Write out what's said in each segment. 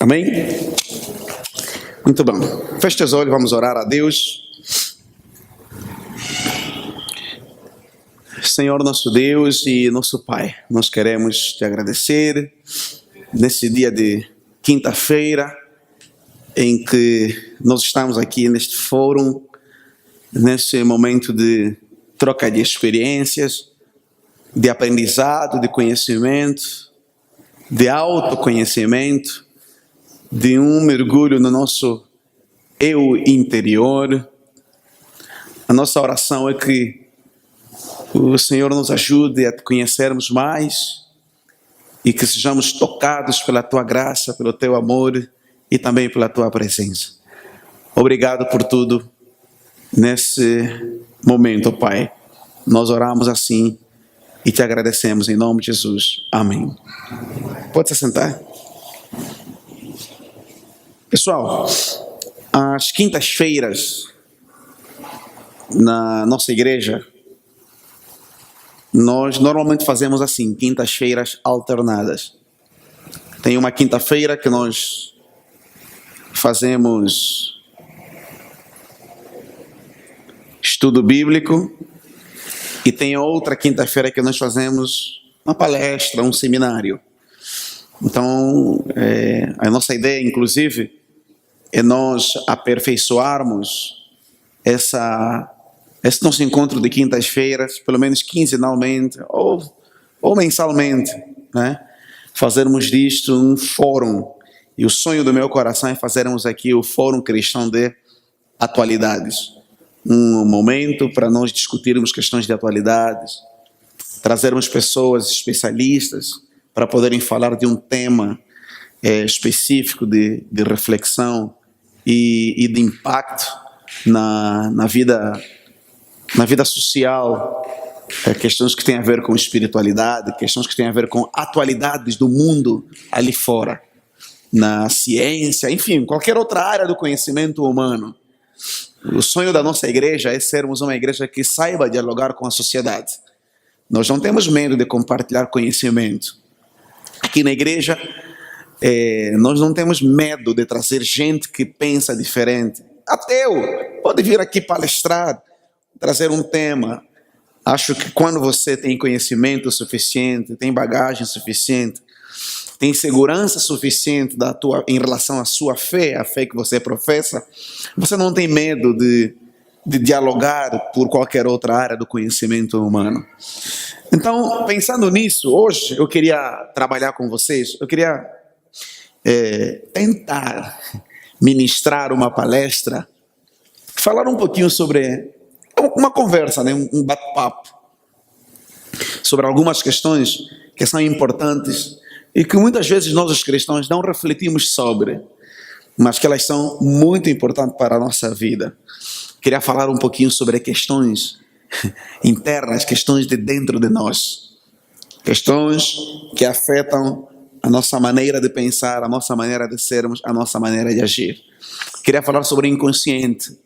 Amém? Muito bom. Feche os olhos, vamos orar a Deus. Senhor nosso Deus e nosso Pai, nós queremos te agradecer nesse dia de quinta-feira em que nós estamos aqui neste fórum, nesse momento de troca de experiências, de aprendizado, de conhecimento, de autoconhecimento, de um mergulho no nosso eu interior. A nossa oração é que o Senhor nos ajude a te conhecermos mais e que sejamos tocados pela tua graça, pelo teu amor e também pela tua presença. Obrigado por tudo nesse momento, Pai. Nós oramos assim e te agradecemos em nome de Jesus. Amém. Pode se sentar. Pessoal, às quintas-feiras, na nossa igreja, nós normalmente fazemos assim, quintas-feiras alternadas. Tem uma quinta-feira que nós fazemos estudo bíblico e tem outra quinta-feira que nós fazemos uma palestra, um seminário. Então, a nossa ideia, inclusive, é nós aperfeiçoarmos esse nosso encontro de quintas-feiras, pelo menos quinzenalmente ou mensalmente, né? Fazermos disto um fórum. E o sonho do meu coração é fazermos aqui o Fórum Cristão de Atualidades. Um momento para nós discutirmos questões de atualidades, trazermos pessoas especialistas para poderem falar de um tema específico de reflexão e de impacto na vida social, questões que têm a ver com espiritualidade, questões que têm a ver com atualidades do mundo ali fora, na ciência, enfim, qualquer outra área do conhecimento humano. O sonho da nossa igreja é sermos uma igreja que saiba dialogar com a sociedade. Nós não temos medo de compartilhar conhecimento. Aqui na igreja, nós não temos medo de trazer gente que pensa diferente. Ateu pode vir aqui palestrar, trazer um tema. Acho que quando você tem conhecimento suficiente, tem bagagem suficiente, tem segurança suficiente em relação à sua fé, a fé que você professa, você não tem medo de dialogar por qualquer outra área do conhecimento humano. Então, pensando nisso, hoje eu queria trabalhar com vocês, eu queria tentar ministrar uma palestra, falar um pouquinho sobre uma conversa, né? Um bate-papo, sobre algumas questões que são importantes e que muitas vezes nós os cristãos não refletimos sobre, mas que elas são muito importantes para a nossa vida. Queria falar um pouquinho sobre questões internas, questões de dentro de nós, questões que afetam a nossa maneira de pensar, a nossa maneira de sermos, a nossa maneira de agir. Queria falar sobre o inconsciente.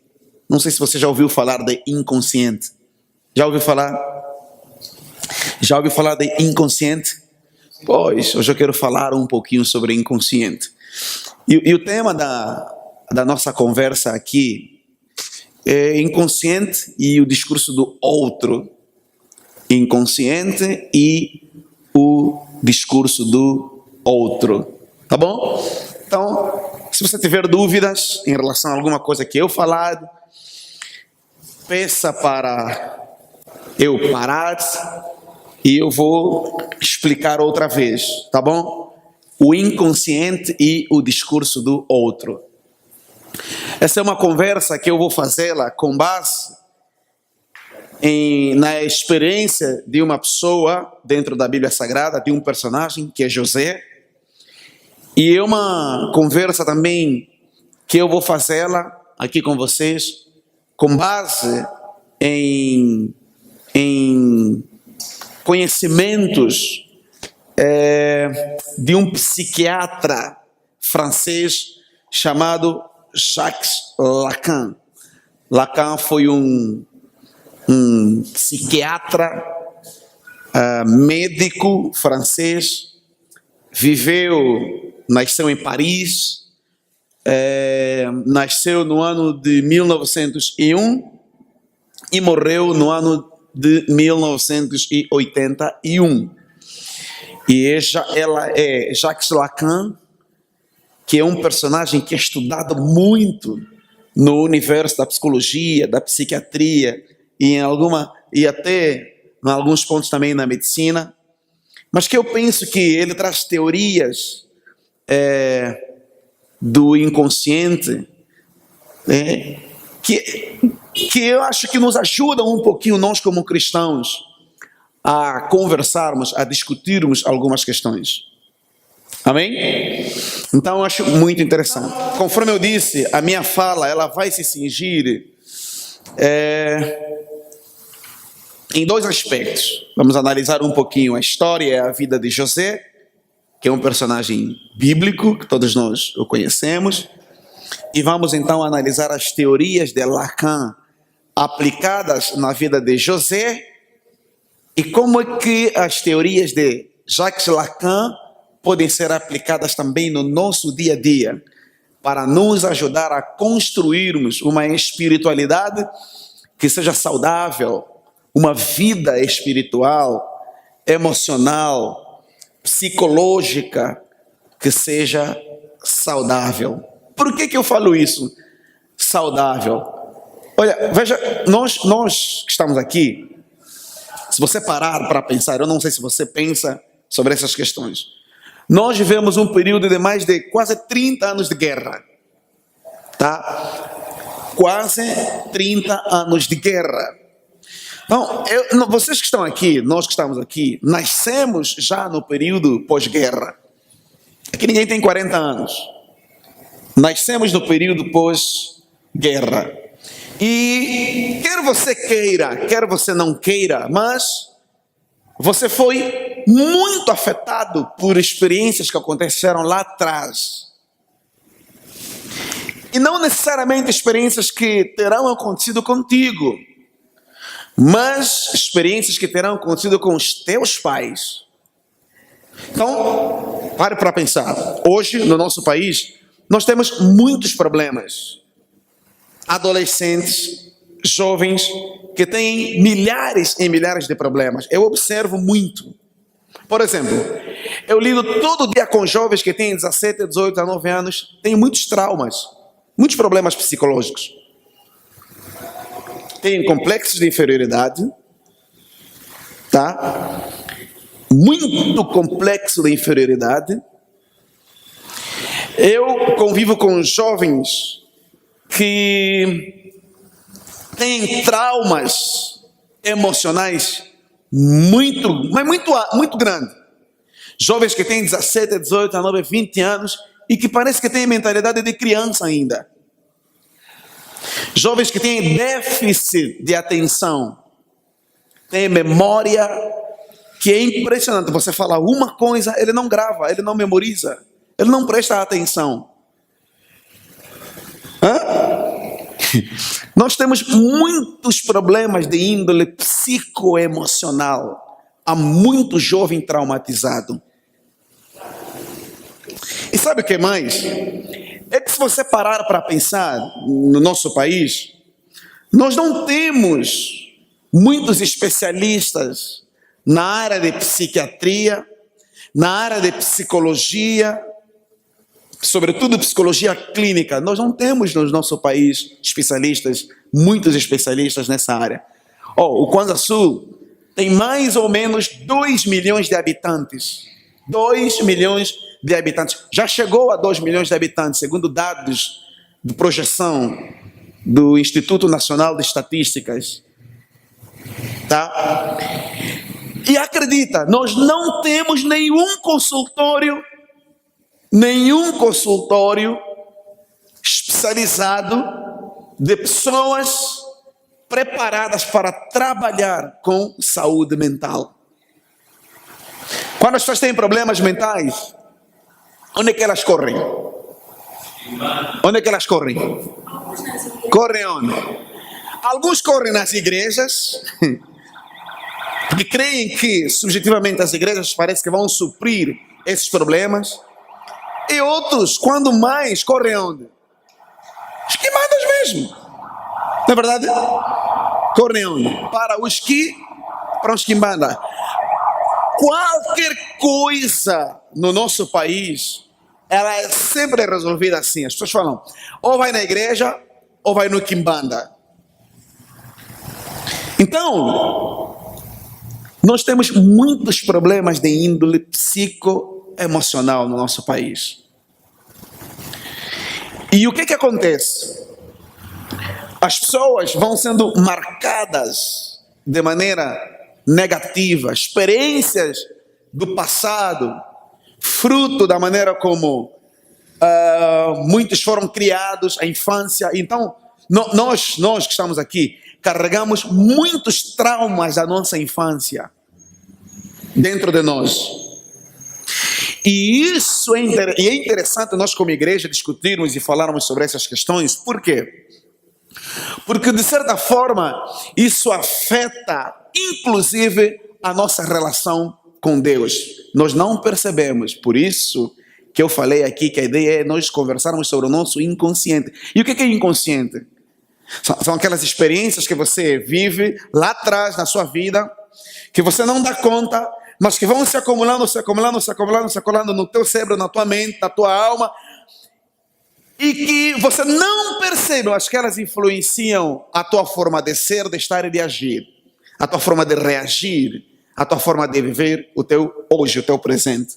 Não sei se você já ouviu falar de inconsciente. Já ouviu falar? Já ouviu falar de inconsciente? Pois, hoje eu quero falar um pouquinho sobre inconsciente. E o tema da nossa conversa aqui é inconsciente e o discurso do outro. Inconsciente e o discurso do outro. Tá bom? Então, se você tiver dúvidas em relação a alguma coisa que eu falar, peça para eu parar e eu vou explicar outra vez, tá bom? O inconsciente e o discurso do outro. Essa é uma conversa que eu vou fazê-la com base na experiência de uma pessoa dentro da Bíblia Sagrada, de um personagem que é José. E é uma conversa também que eu vou fazê-la aqui com vocês com base em conhecimentos de um psiquiatra francês chamado Jacques Lacan. Lacan foi um psiquiatra, médico francês, viveu nasceu em Paris, nasceu no ano de 1901 e morreu no ano de 1981. E ela é Jacques Lacan, que é um personagem que é estudado muito no universo da psicologia, da psiquiatria e até em alguns pontos também na medicina, mas que eu penso que ele traz teorias do inconsciente que eu acho que nos ajudam um pouquinho, nós como cristãos, a conversarmos, a discutirmos algumas questões. Amém? Então eu acho muito interessante. Conforme eu disse, a minha fala ela vai se cingir em dois aspectos. Vamos analisar um pouquinho a história e a vida de José, que é um personagem bíblico, que todos nós o conhecemos. E vamos então analisar as teorias de Lacan aplicadas na vida de José e como é que as teorias de Jacques Lacan podem ser aplicadas também no nosso dia a dia para nos ajudar a construirmos uma espiritualidade que seja saudável, uma vida espiritual, emocional, psicológica que seja saudável. Por que eu falo isso? Saudável. Olha, veja, nós que estamos aqui, se você parar para pensar, eu não sei se você pensa sobre essas questões. Nós vivemos um período de mais de quase 30 anos de guerra. Tá? Quase 30 anos de guerra. Então, vocês que estão aqui, nós que estamos aqui, nascemos já no período pós-guerra. Aqui ninguém tem 40 anos. Nascemos no período pós-guerra. E quer você queira, quer você não queira, mas você foi muito afetado por experiências que aconteceram lá atrás. E não necessariamente experiências que terão acontecido contigo, mas experiências que terão acontecido com os teus pais. Então, pare para pensar. Hoje, no nosso país, nós temos muitos problemas. Adolescentes, jovens, que têm milhares e milhares de problemas. Eu observo muito. Por exemplo, eu lido todo dia com jovens que têm 17, 18, 19 anos, têm muitos traumas, muitos problemas psicológicos. Têm complexos de inferioridade, tá? Muito complexo de inferioridade. Eu convivo com jovens que têm traumas emocionais muito grandes. Jovens que têm 17, 18, 19, 20 anos e que parece que têm mentalidade de criança ainda. Jovens que têm déficit de atenção, têm memória que é impressionante. Você fala uma coisa, ele não grava, ele não memoriza, ele não presta atenção. Nós temos muitos problemas de índole psicoemocional. Há muito jovem traumatizado. E sabe o que mais? É que se você parar para pensar no nosso país, nós não temos muitos especialistas na área de psiquiatria, na área de psicologia, sobretudo psicologia clínica. Nós não temos no nosso país especialistas, muitos especialistas nessa área. O Kwanza Sul tem mais ou menos 2 milhões de habitantes. 2 milhões de habitantes. Já chegou a 2 milhões de habitantes, segundo dados de projeção do Instituto Nacional de Estatísticas. Tá? E acredita, nós não temos nenhum consultório especializado de pessoas preparadas para trabalhar com saúde mental. Quando as pessoas têm problemas mentais, onde é que elas correm? Onde é que elas correm? Correm onde? Alguns correm nas igrejas, porque creem que, subjetivamente, as igrejas parece que vão suprir esses problemas. E outros, quando mais, correm onde? Os quimbandas mesmo. Não é verdade? Correm onde? Para os quimbanda. Qualquer coisa no nosso país, ela é sempre resolvida assim. As pessoas falam, ou vai na igreja, ou vai no quimbanda. Então, nós temos muitos problemas de índole psicoemocional no nosso país. E o que acontece? As pessoas vão sendo marcadas de maneira negativa, experiências do passado, fruto da maneira como muitos foram criados, a infância. Então, nós que estamos aqui, carregamos muitos traumas da nossa infância dentro de nós. E isso é interessante nós como igreja discutirmos e falarmos sobre essas questões. Por quê? Porque de certa forma isso afeta inclusive a nossa relação com Deus. Nós não percebemos, por isso que eu falei aqui que a ideia é nós conversarmos sobre o nosso inconsciente. E o que é inconsciente? São aquelas experiências que você vive lá atrás na sua vida, que você não dá conta, mas que vão se acumulando no teu cérebro, na tua mente, na tua alma, e que você não percebe, mas que elas influenciam a tua forma de ser, de estar e de agir, a tua forma de reagir, a tua forma de viver o teu hoje, o teu presente.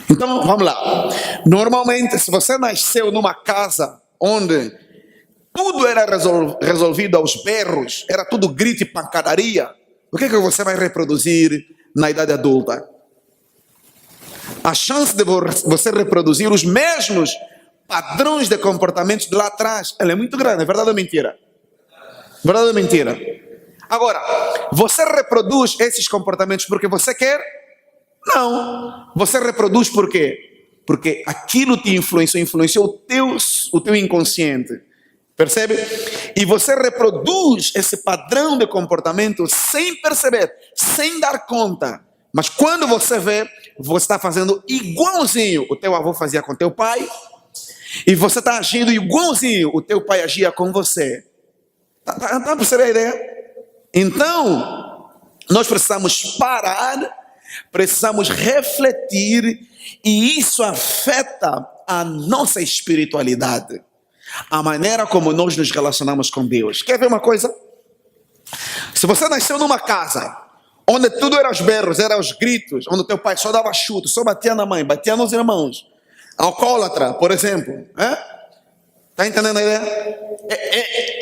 Então, vamos lá. Normalmente, se você nasceu numa casa onde tudo era resolvido aos berros, era tudo grito e pancadaria, o que você vai reproduzir na idade adulta? A chance de você reproduzir os mesmos padrões de comportamentos de lá atrás, ela é muito grande. É verdade ou mentira? Verdade ou mentira? Agora, você reproduz esses comportamentos porque você quer? Não. Você reproduz por quê? Porque aquilo te influenciou o teu inconsciente. Percebe? E você reproduz esse padrão de comportamento sem perceber, sem dar conta. Mas quando você vê, você está fazendo igualzinho o teu avô fazia com teu pai, e você está agindo igualzinho o teu pai agia com você. Tá percebendo a ideia? Então, nós precisamos parar, precisamos refletir, e isso afeta a nossa espiritualidade, a maneira como nós nos relacionamos com Deus. Quer ver uma coisa? Se você nasceu numa casa onde tudo era os berros, era os gritos, onde teu pai só dava chute, só batia na mãe, batia nos irmãos, alcoólatra, por exemplo, está entendendo a ideia?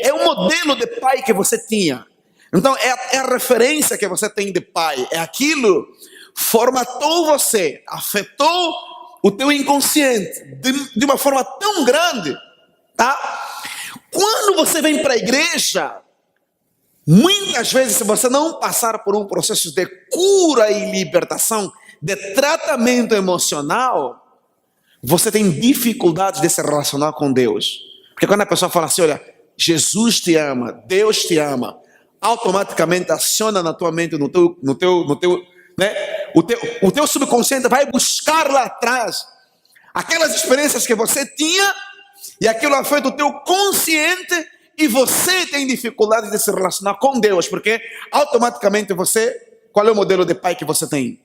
É o modelo de pai que você tinha. Então é a referência que você tem de pai, é aquilo formatou você, afetou o teu inconsciente de uma forma tão grande, tá? Quando você vem para a igreja, muitas vezes, se você não passar por um processo de cura e libertação, de tratamento emocional, você tem dificuldades de se relacionar com Deus. Porque quando a pessoa fala assim, olha, Jesus te ama, Deus te ama, automaticamente aciona na tua mente, o teu subconsciente vai buscar lá atrás aquelas experiências que você tinha, e aquilo afeta o teu consciente, e você tem dificuldade de se relacionar com Deus, porque automaticamente qual é o modelo de pai que você tem?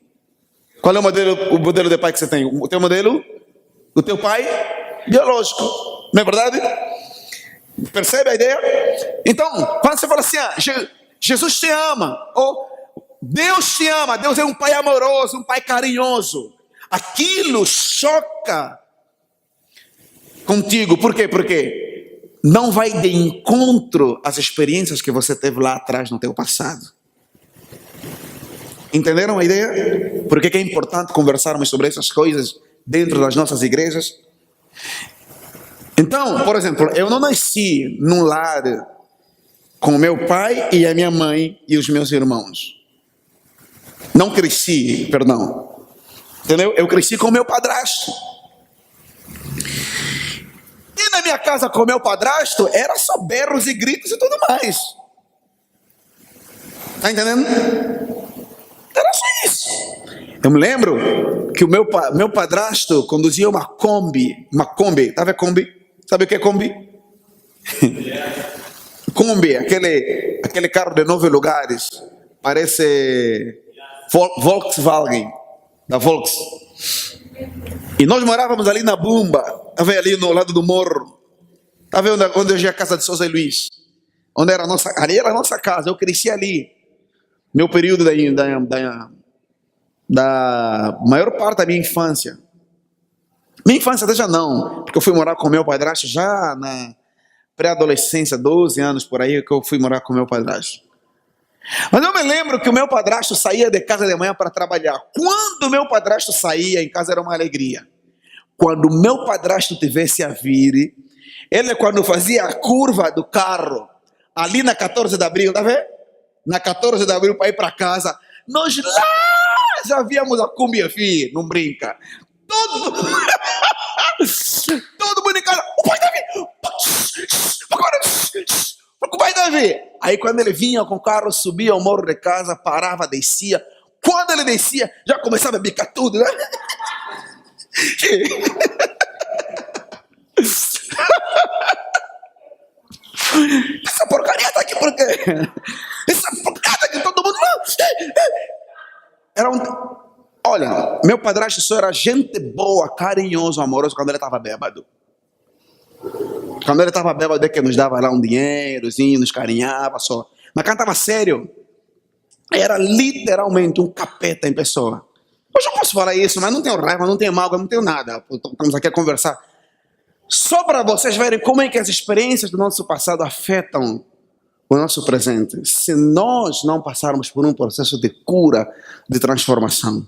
Qual é o modelo de pai que você tem? O teu modelo? O teu pai biológico, não é verdade? Percebe a ideia? Então, quando você fala assim, Jesus te ama, ou Deus te ama, Deus é um pai amoroso, um pai carinhoso, aquilo choca contigo. Por quê? Porque não vai de encontro às experiências que você teve lá atrás no teu passado. Entenderam a ideia? Por que é importante conversarmos sobre essas coisas dentro das nossas igrejas? Então, por exemplo, eu não nasci num lar com o meu pai e a minha mãe e os meus irmãos. Não cresci, perdão. Entendeu? Eu cresci com o meu padrasto. E na minha casa com o meu padrasto era só berros e gritos e tudo mais. Tá entendendo? Era só isso. Eu me lembro que o meu padrasto conduzia uma Kombi. Uma Kombi, sabe a Kombi? Sabe o que é Kombi? Kombi, aquele carro de 9 lugares. Parece Volkswagen, da Volks. E nós morávamos ali na Bumba, estava ali no lado do morro. Estava onde hoje é a casa de Souza e Luiz. Onde era ali era a nossa casa, eu cresci ali. Meu período da maior parte da minha infância. Minha infância até já não, porque eu fui morar com meu padrasto já na pré-adolescência, 12 anos por aí que eu fui morar com meu padrasto. Mas eu me lembro que o meu padrasto saía de casa de manhã para trabalhar. Quando o meu padrasto saía, em casa era uma alegria. Quando o meu padrasto tivesse a vir, ele quando fazia a curva do carro, ali na 14 de abril, tá vendo? Na 14 de abril para ir para casa, nós lá já víamos a Kombi, filho, não brinca. Todo mundo em casa, o pai Davi, o pai Davi. Aí quando ele vinha com o carro, subia o morro de casa, parava, descia. Quando ele descia, já começava a bicar tudo, né? Essa porcaria tá aqui por quê? Essa porcaria tá aqui, todo mundo... Olha, meu padrasto só era gente boa, carinhoso, amoroso quando ele estava bêbado. Quando ele estava bêbado é que nos dava lá um dinheirozinho, nos carinhava só. Mas quando estava sério, era literalmente um capeta em pessoa. Hoje eu posso falar isso, mas não tenho raiva, não tenho mágoa, não tenho nada. Estamos aqui a conversar. Só para vocês verem como é que as experiências do nosso passado afetam o nosso presente. Se nós não passarmos por um processo de cura, de transformação.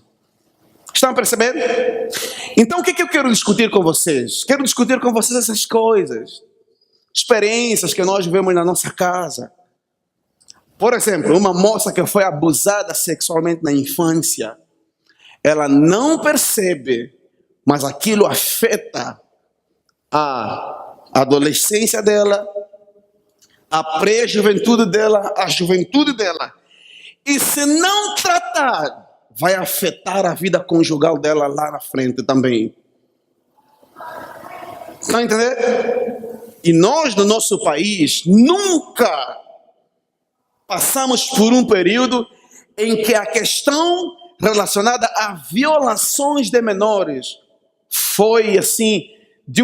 Estão a perceber? Então o que eu quero discutir com vocês? Quero discutir com vocês essas coisas. Experiências que nós vivemos na nossa casa. Por exemplo, uma moça que foi abusada sexualmente na infância. Ela não percebe, mas aquilo afeta a adolescência dela, a pré-juventude dela, a juventude dela. E se não tratar, vai afetar a vida conjugal dela lá na frente também. Estão entendendo? E nós, no nosso país, nunca passamos por um período em que a questão relacionada a violações de menores foi assim, de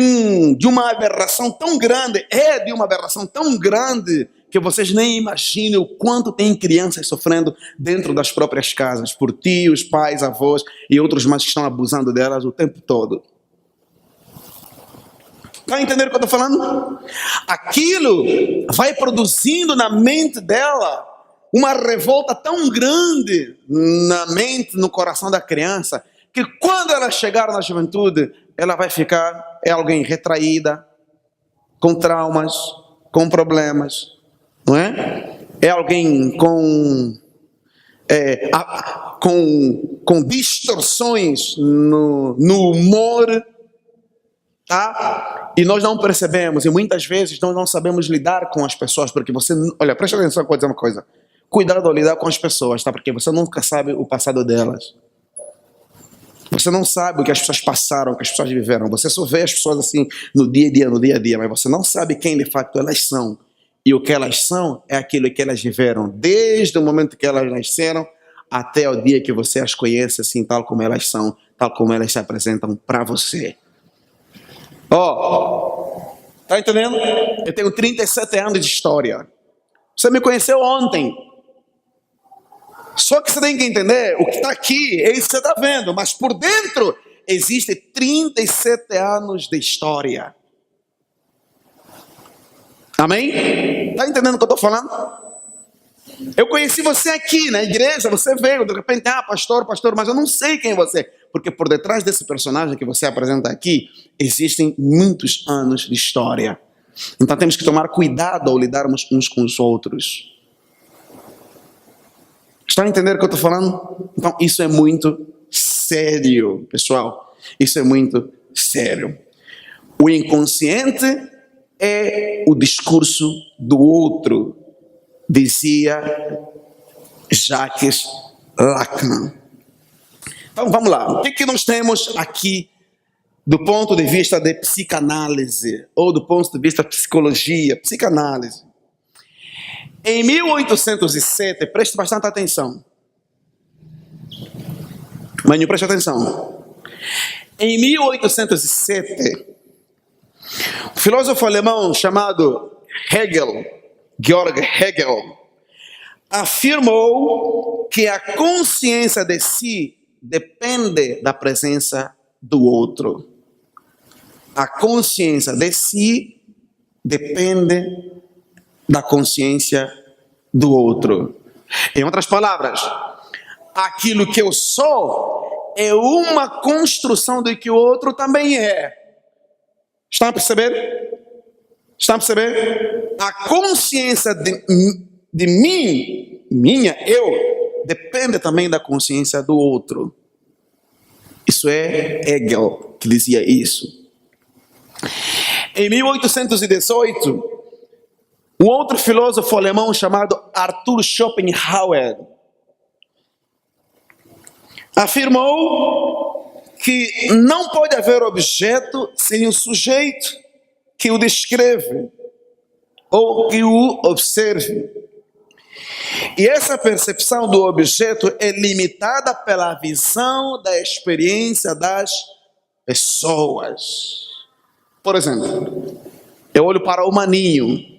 uma aberração tão grande, de uma aberração tão grande, que vocês nem imaginam o quanto tem crianças sofrendo dentro das próprias casas, por tios, pais, avós e outros mais que estão abusando delas o tempo todo. Está entendendo o que eu estou falando? Aquilo vai produzindo na mente dela uma revolta tão grande na mente, no coração da criança, que quando ela chegar na juventude, ela vai ficar alguém retraída, com traumas, com problemas, não é? É alguém com distorções no humor, tá? E nós não percebemos, e muitas vezes nós não sabemos lidar com as pessoas, porque você, olha, presta atenção, eu vou dizer uma coisa, cuidado ao lidar com as pessoas, tá? Porque você nunca sabe o passado delas. Você não sabe o que as pessoas passaram, o que as pessoas viveram. Você só vê as pessoas assim no dia a dia, mas você não sabe quem de fato elas são. E o que elas são é aquilo que elas viveram, desde o momento que elas nasceram até o dia que você as conhece, assim, tal como elas são, tal como elas se apresentam para você. Tá entendendo? Eu tenho 37 anos de história. Você me conheceu ontem. Só que você tem que entender, o que está aqui é isso que você está vendo, mas por dentro existe 37 anos de história. Amém? Está entendendo o que eu estou falando? Eu conheci você aqui na igreja, você veio, de repente, pastor, mas eu não sei quem é você. Porque por detrás desse personagem que você apresenta aqui, existem muitos anos de história. Então temos que tomar cuidado ao lidarmos uns com os outros. Está entendendo o que eu estou falando? Então isso é muito sério, pessoal. Isso é muito sério. O inconsciente é o discurso do outro, dizia Jacques Lacan. Então vamos lá. O que nós temos aqui do ponto de vista de psicanálise, ou do ponto de vista de psicologia, psicanálise? Em 1807, preste bastante atenção. Maninho, preste atenção. Em 1807, o filósofo alemão chamado Georg Hegel, afirmou que a consciência de si depende da presença do outro. A consciência de si depende da consciência do outro. Em outras palavras, aquilo que eu sou é uma construção do que o outro também é. Estão a perceber? Estão a perceber? A consciência de mim, eu, depende também da consciência do outro. Isso é Hegel que dizia isso. Em 1818, um outro filósofo alemão chamado Arthur Schopenhauer afirmou que não pode haver objeto sem o sujeito que o descreve ou que o observe. E essa percepção do objeto é limitada pela visão da experiência das pessoas. Por exemplo, eu olho para o maninho.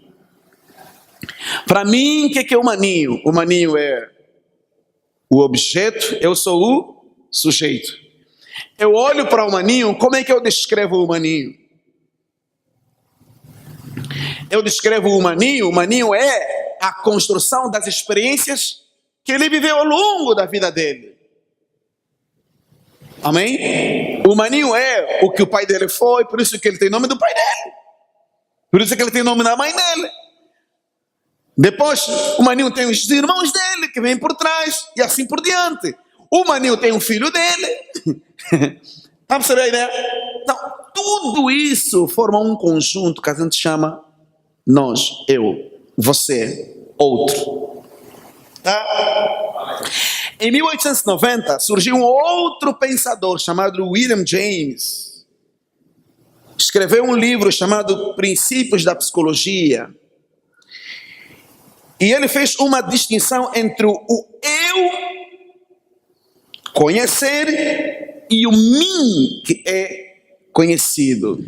Para mim, o que é o maninho? O maninho é o objeto, eu sou o sujeito. Eu olho para o maninho, como é que eu descrevo o maninho? Eu descrevo o maninho é a construção das experiências que ele viveu ao longo da vida dele. Amém? O maninho é o que o pai dele foi, por isso que ele tem nome do pai dele. Por isso que ele tem nome da mãe dele. Depois, o maninho tem os irmãos dele, que vêm por trás, e assim por diante. O maninho tem um filho dele. Tá percebendo a ideia? Então, tudo isso forma um conjunto que a gente chama nós, eu, você, outro. Tá? Em 1890, surgiu um outro pensador chamado William James. Escreveu um livro chamado Princípios da Psicologia. E ele fez uma distinção entre o eu, conhecer, e o mim, que é conhecido.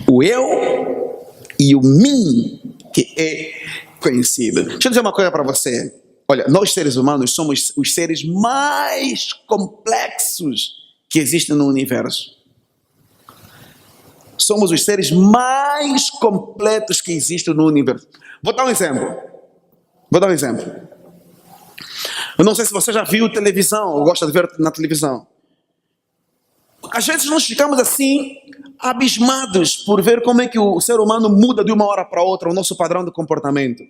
O eu e o mim, que é conhecido. Deixa eu dizer uma coisa para você. Olha, nós seres humanos somos os seres mais complexos que existem no universo. Somos os seres mais completos que existem no universo. Vou dar um exemplo. Eu não sei se você já viu televisão ou gosta de ver na televisão. Às vezes nós ficamos assim, abismados por ver como é que o ser humano muda de uma hora para outra o nosso padrão de comportamento.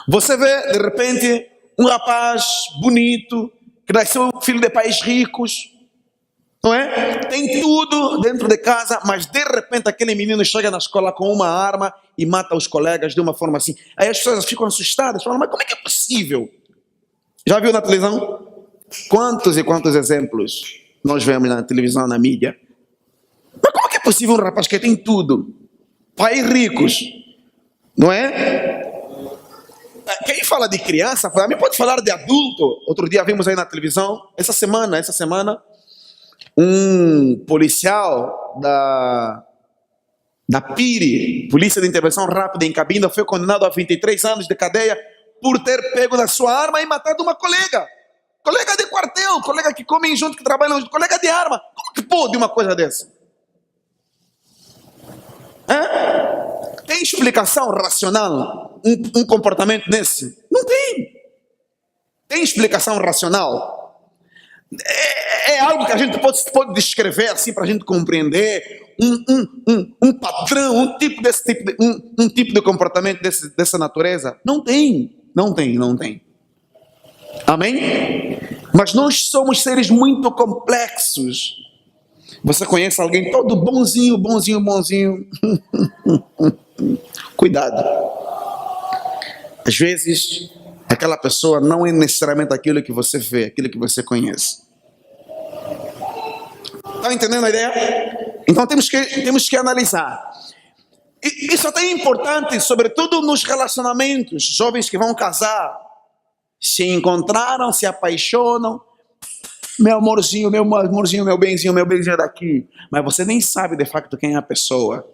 Você vê, de repente, um rapaz bonito, que nasceu filho de pais ricos, não é? Tem tudo dentro de casa, mas de repente aquele menino chega na escola com uma arma e mata os colegas de uma forma assim. Aí as pessoas ficam assustadas, falam, mas como é que é possível? Já viu na televisão? Quantos e quantos exemplos nós vemos na televisão, na mídia? Mas como é que é possível um rapaz que tem tudo? Pais ricos, não é? Quem fala de criança, para mim pode falar de adulto. Outro dia vimos aí na televisão, essa semana, um policial da PIRI, Polícia de Intervenção Rápida em Cabinda, foi condenado a 23 anos de cadeia por ter pego da sua arma e matado uma colega de quartel, colega que comem junto, que trabalham junto, colega de arma. Como que pode uma coisa dessa? Tem explicação racional um comportamento desse? Não tem. Tem explicação racional? É algo que a gente pode descrever assim para a gente compreender um padrão, um tipo de comportamento dessa natureza? Não tem. Amém? Mas nós somos seres muito complexos. Você conhece alguém todo bonzinho? Cuidado. Às vezes, aquela pessoa não é necessariamente aquilo que você vê, aquilo que você conhece. Está entendendo a ideia? Então temos que analisar. E isso até é importante, sobretudo nos relacionamentos. Jovens que vão casar, se encontraram, se apaixonam. Meu amorzinho, meu benzinho daqui. Mas você nem sabe de facto quem é a pessoa.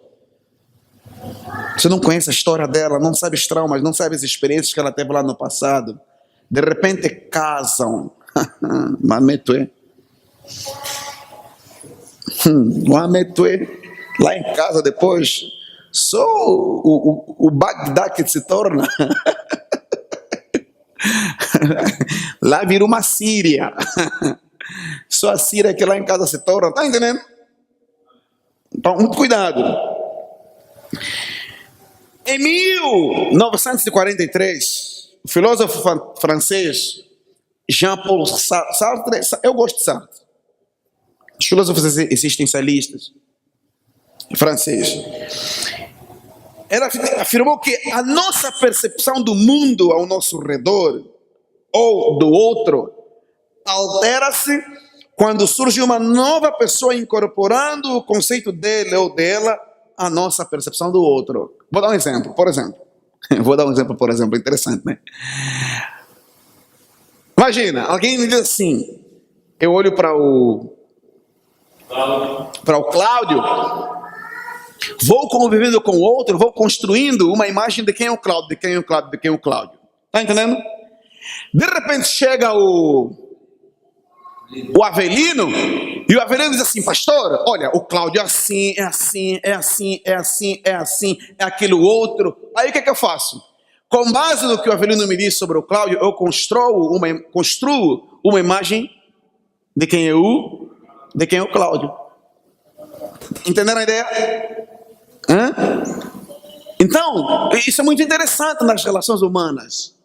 Você não conhece a história dela, não sabe os traumas, não sabe as experiências que ela teve lá no passado. De repente casam. Mametue. Lá em casa depois, só o Bagdá que se torna. Lá vira uma Síria. Só a Síria que lá em casa se torna. Tá entendendo? Então, muito cuidado. Em 1943, o filósofo francês Jean-Paul Sartre, eu gosto de Sartre, os filósofos existencialistas franceses, ele afirmou que a nossa percepção do mundo ao nosso redor ou do outro altera-se quando surge uma nova pessoa incorporando o conceito dele ou dela à nossa percepção do outro. Vou dar um exemplo, por exemplo, interessante, né? Imagina, alguém me diz assim, eu olho para o Cláudio, vou convivendo com o outro, vou construindo uma imagem de quem é o Cláudio, Tá entendendo? De repente chega o Avelino, e o Avelino diz assim, pastor, olha, o Cláudio é assim, é aquilo outro. Aí o que eu faço? Com base no que o Avelino me diz sobre o Cláudio, eu construo uma imagem de quem é o Cláudio. Entenderam a ideia? Então, isso é muito interessante nas relações humanas.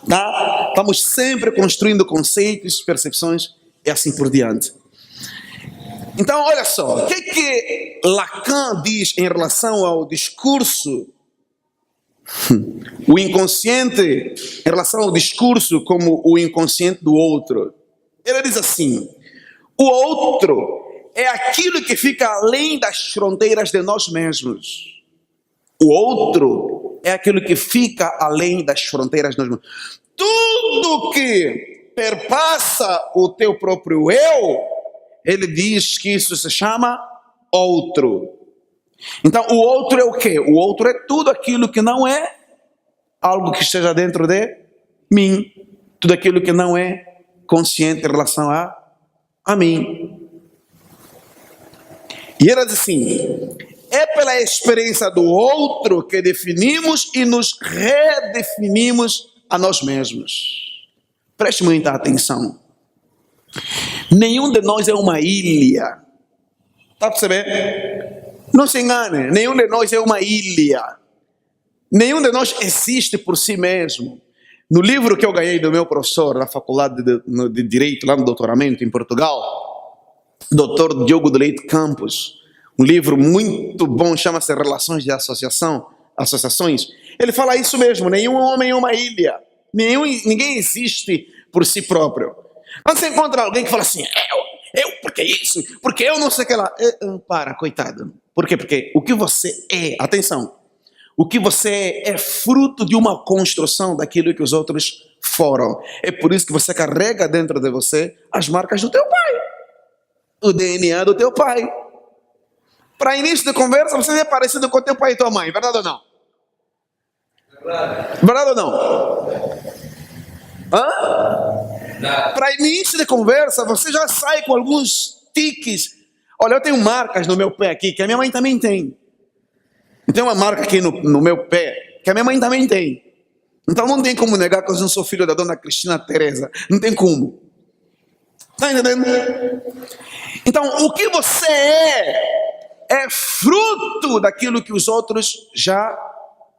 Tá? Estamos sempre construindo conceitos, percepções e assim por diante. Então, olha só, o que Lacan diz em relação ao discurso, o inconsciente, em relação ao discurso como o inconsciente do outro? Ele diz assim, o outro é aquilo que fica além das fronteiras de nós mesmos. O outro é aquilo que fica além das fronteiras de nós mesmos. Tudo que perpassa o teu próprio eu, ele diz que isso se chama outro. Então, o outro é o quê? O outro é tudo aquilo que não é algo que esteja dentro de mim. Tudo aquilo que não é consciente em relação a mim. E ele diz assim, é pela experiência do outro que definimos e nos redefinimos a nós mesmos. Preste muita atenção. Nenhum de nós é uma ilha. Está a perceber? Não se engane, nenhum de nós é uma ilha. Nenhum de nós existe por si mesmo. No livro que eu ganhei do meu professor na faculdade de Direito, lá no doutoramento em Portugal, Dr. Diogo de Leite Campos, um livro muito bom, chama-se Relações de Associações. Ele fala isso mesmo, nenhum homem é uma ilha. Ninguém existe por si próprio. Quando você encontra alguém que fala assim, porque isso, porque eu não sei o que lá. Para, coitado. Por quê? Porque o que você é, atenção, o que você é fruto de uma construção daquilo que os outros foram. É por isso que você carrega dentro de você as marcas do teu pai. O DNA do teu pai. Para início de conversa, você é parecido com teu pai e tua mãe, verdade ou não? Verdade ou não? Para início de conversa, você já sai com alguns tiques. Olha, eu tenho marcas no meu pé aqui, que a minha mãe também tem. Eu tenho uma marca aqui no meu pé, que a minha mãe também tem. Então não tem como negar que eu não sou filho da dona Cristina Teresa. Não tem como. Está entendendo? Então, o que você é fruto daquilo que os outros já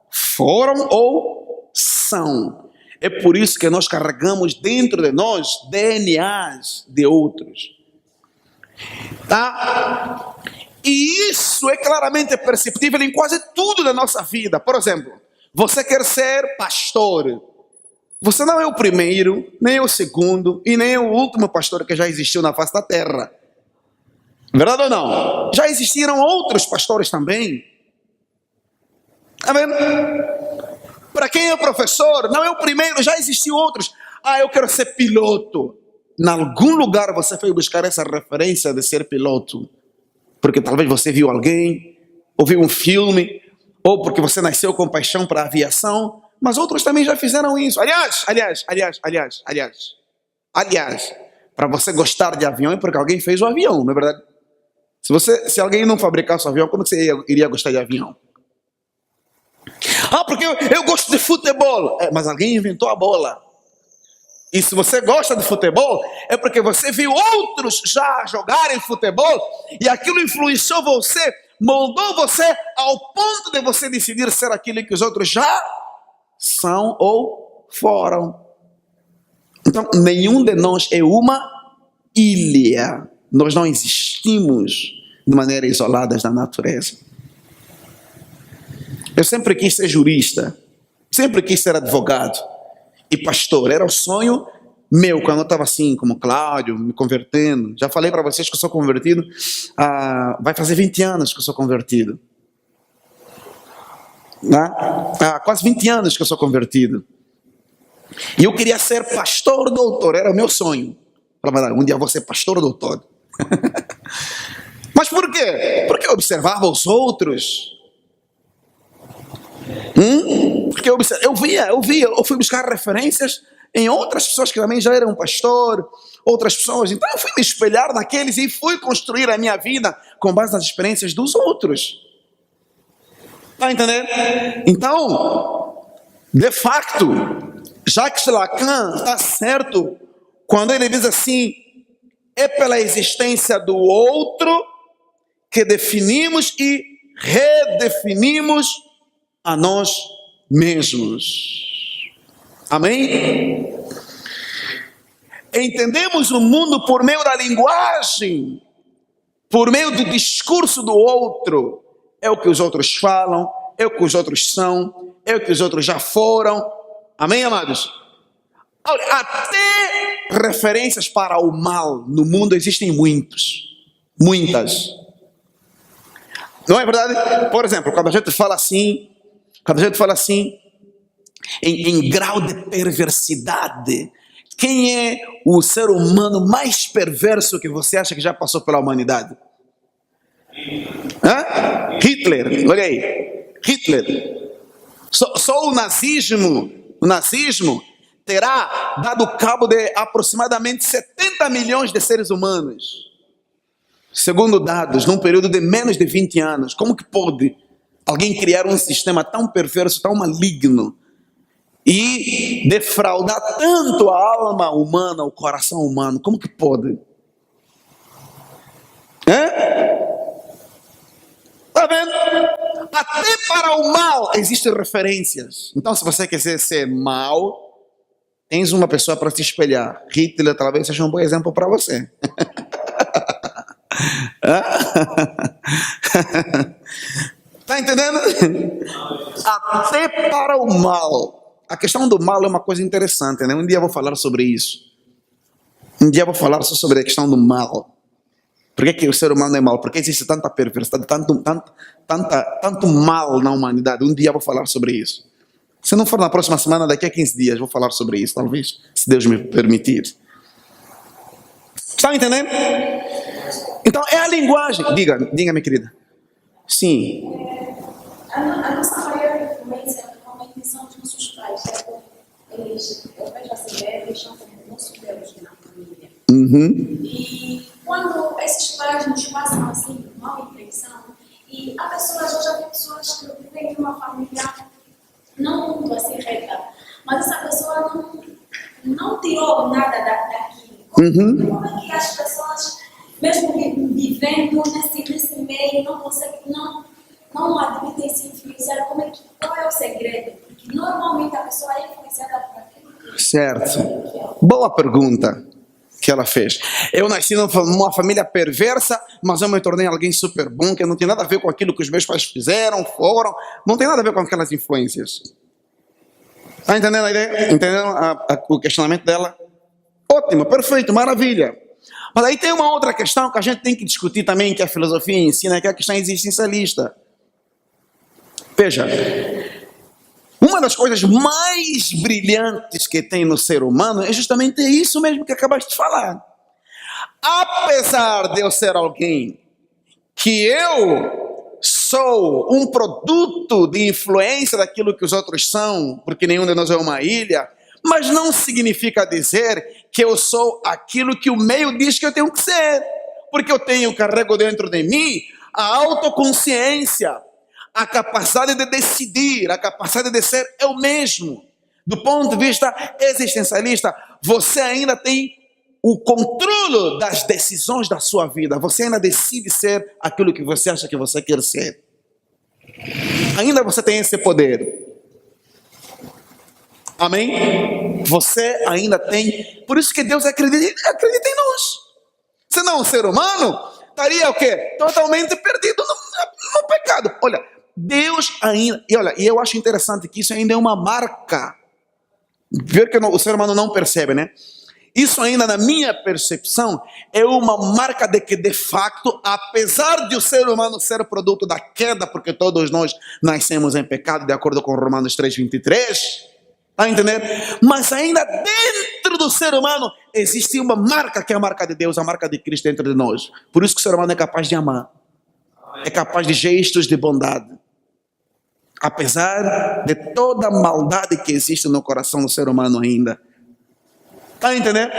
foram ou são. É por isso que nós carregamos dentro de nós DNAs de outros. Tá? E isso é claramente perceptível em quase tudo da nossa vida. Por exemplo, você quer ser pastor. Você não é o primeiro, nem o segundo e nem o último pastor que já existiu na face da terra. Verdade ou não? Já existiram outros pastores também. Amém? Para quem é professor, não é o primeiro, já existiu outros. Eu quero ser piloto. Em algum lugar você foi buscar essa referência de ser piloto. Porque talvez você viu alguém, ou viu um filme, ou porque você nasceu com paixão para a aviação, mas outros também já fizeram isso. Aliás, para você gostar de avião é porque alguém fez o avião, não é verdade? Se alguém não fabricasse o avião, como você iria gostar de avião? Porque eu gosto de futebol. Mas alguém inventou a bola. E se você gosta de futebol, é porque você viu outros já jogarem futebol e aquilo influenciou você, moldou você ao ponto de você decidir ser aquilo que os outros já são ou foram. Então, nenhum de nós é uma ilha. Nós não existimos de maneira isolada na natureza. Eu sempre quis ser jurista, sempre quis ser advogado e pastor. Era o sonho meu quando eu estava assim, como Cláudio, me convertendo. Já falei para vocês que eu sou convertido, vai fazer 20 anos que eu sou convertido. Quase 20 anos que eu sou convertido. E eu queria ser pastor doutor, era o meu sonho. Um dia eu vou ser pastor doutor. Mas por quê? Porque eu observava os outros. Porque eu fui buscar referências em outras pessoas que também já eram pastor, outras pessoas. Então eu fui me espelhar naqueles e fui construir a minha vida com base nas experiências dos outros. Está entendendo? Então, de facto, Jacques Lacan está certo quando ele diz assim: é pela existência do outro que definimos e redefinimos a nós mesmos. Amém? Entendemos o mundo por meio da linguagem, por meio do discurso do outro. É o que os outros falam, é o que os outros são, é o que os outros já foram. Amém, amados? Olha, até referências para o mal no mundo existem muitas. Não é verdade? Por exemplo, quando a gente fala assim, em grau de perversidade, quem é o ser humano mais perverso que você acha que já passou pela humanidade? Hitler, olha aí, Hitler. Só o nazismo terá dado cabo de aproximadamente 70 milhões de seres humanos. Segundo dados, num período de menos de 20 anos. Como que pode alguém criar um sistema tão perverso, tão maligno, e defraudar tanto a alma humana, o coração humano? Como que pode? Está vendo? Até para o mal existem referências. Então, se você quiser ser mal, tens uma pessoa para se espelhar. Hitler talvez seja um bom exemplo para você. Está entendendo? Até para o mal. A questão do mal é uma coisa interessante, né? Um dia eu vou falar sobre isso. Um dia eu vou falar só sobre a questão do mal. Por que o ser humano é mal? Por que existe tanta perversidade, tanto mal na humanidade? Um dia eu vou falar sobre isso. Se não for na próxima semana, daqui a 15 dias, vou falar sobre isso, talvez, se Deus me permitir. Está entendendo? Então, é a linguagem. Diga, minha querida. Sim. A nossa maior influência normalmente são os nossos pais. Eles, eu vejo assim, eles são como nossos Deus na família. E quando esses pais nos passam assim, mal impressão, e a pessoa, eu já vi pessoas que vivem de uma família não muito assim reta, mas essa pessoa não tirou nada daquilo. Como é que as pessoas, mesmo vivendo nesse meio, não conseguem, não admitem se influenciar? Qual é o segredo? Porque normalmente a pessoa é influenciada por aquilo. Certo. Boa pergunta que ela fez. Eu nasci numa família perversa, mas eu me tornei alguém super bom, que não tem nada a ver com aquilo que os meus pais fizeram, foram, não tem nada a ver com aquelas influências. Está entendendo a ideia? Entendendo o questionamento dela? Ótimo, perfeito, maravilha. Mas aí tem uma outra questão que a gente tem que discutir também, que a filosofia ensina, que é a questão existencialista. Veja, uma das coisas mais brilhantes que tem no ser humano é justamente isso mesmo que acabaste de falar. Apesar de eu ser alguém que eu sou um produto de influência daquilo que os outros são, porque nenhum de nós é uma ilha, mas não significa dizer que eu sou aquilo que o meio diz que eu tenho que ser, porque eu carrego dentro de mim a autoconsciência, a capacidade de decidir, a capacidade de ser eu mesmo. Do ponto de vista existencialista, você ainda tem o controle das decisões da sua vida. Você ainda decide ser aquilo que você acha que você quer ser. Ainda você tem esse poder. Amém? Você ainda tem. Por isso que Deus acredita em nós. Senão o ser humano estaria o quê? Totalmente perdido no pecado. Olha, Deus ainda... E eu acho interessante que isso ainda é uma marca. Ver que o ser humano não percebe, né? Isso ainda, na minha percepção, é uma marca de que, de fato, apesar de o ser humano ser produto da queda, porque todos nós nascemos em pecado, de acordo com Romanos 3:23, está entendendo? Mas ainda dentro do ser humano existe uma marca, que é a marca de Deus, a marca de Cristo dentro de nós. Por isso que o ser humano é capaz de amar, é capaz de gestos de bondade. Apesar de toda a maldade que existe no coração do ser humano ainda. Está entendendo?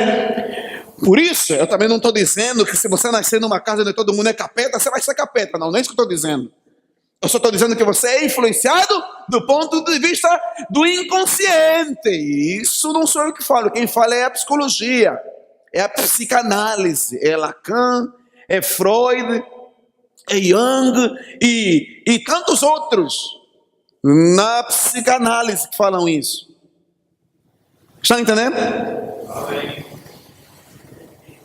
Por isso, eu também não estou dizendo que se você nascer numa casa onde todo mundo é capeta, você vai ser capeta. Não é isso que eu estou dizendo. Eu só estou dizendo que você é influenciado do ponto de vista do inconsciente. E isso não sou eu que falo. Quem fala é a psicologia, é a psicanálise, é Lacan, é Freud, é Jung e tantos outros na psicanálise que falam isso. Está entendendo?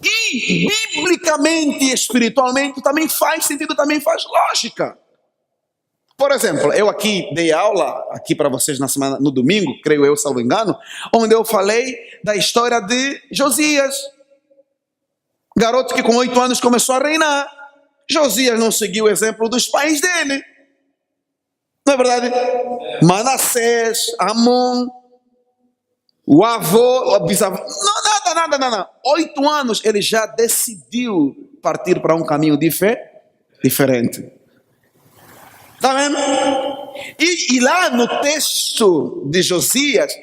E biblicamente e espiritualmente também faz sentido, também faz lógica. Por exemplo, eu aqui dei aula aqui para vocês no domingo, creio eu, salvo engano, onde eu falei da história de Josias, garoto que com 8 anos começou a reinar. Josias não seguiu o exemplo dos pais dele, não é verdade? Manassés, Amon, o avô, o bisavô, nada. 8 anos ele já decidiu partir para um caminho diferente. Está vendo? E lá no texto de Josias,